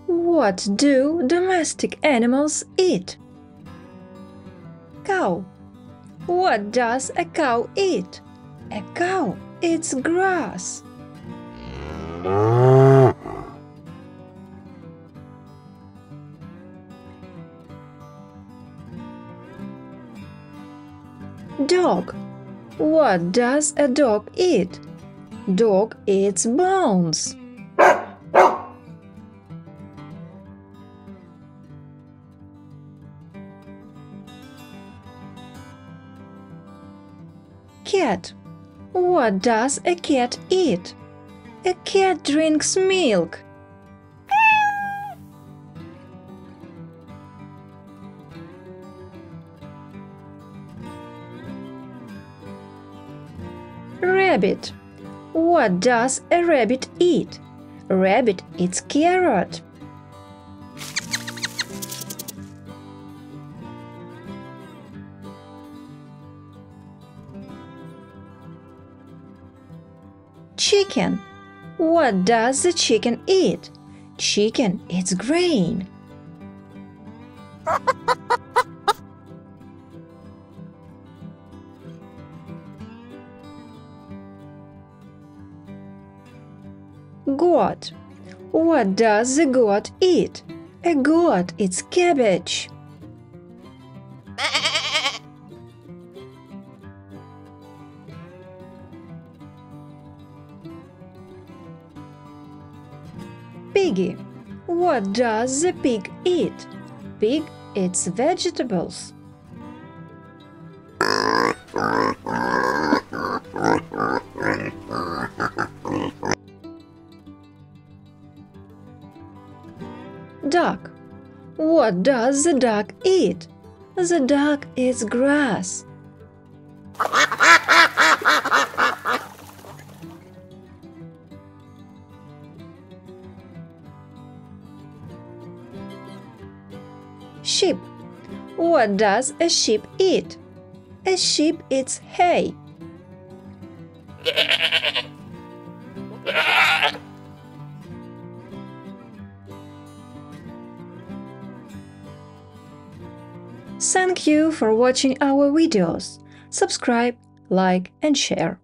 What do domestic animals eat? Cow. What does a cow eat? A cow eats grass. Dog. What does a dog eat? Dog eats bones. Cat. What does a cat eat? A cat drinks milk. Rabbit. What does a rabbit eat? A rabbit eats carrot. Chicken. What does the chicken eat? Chicken eats grain. Goat. What does the goat eat? A goat eats cabbage. Piggy. What does the pig eat? Pig eats vegetables. Duck. What does the duck eat? The duck eats grass. Sheep. What does a sheep eat? A sheep eats hay. Thank you for watching our videos. Subscribe, like and share.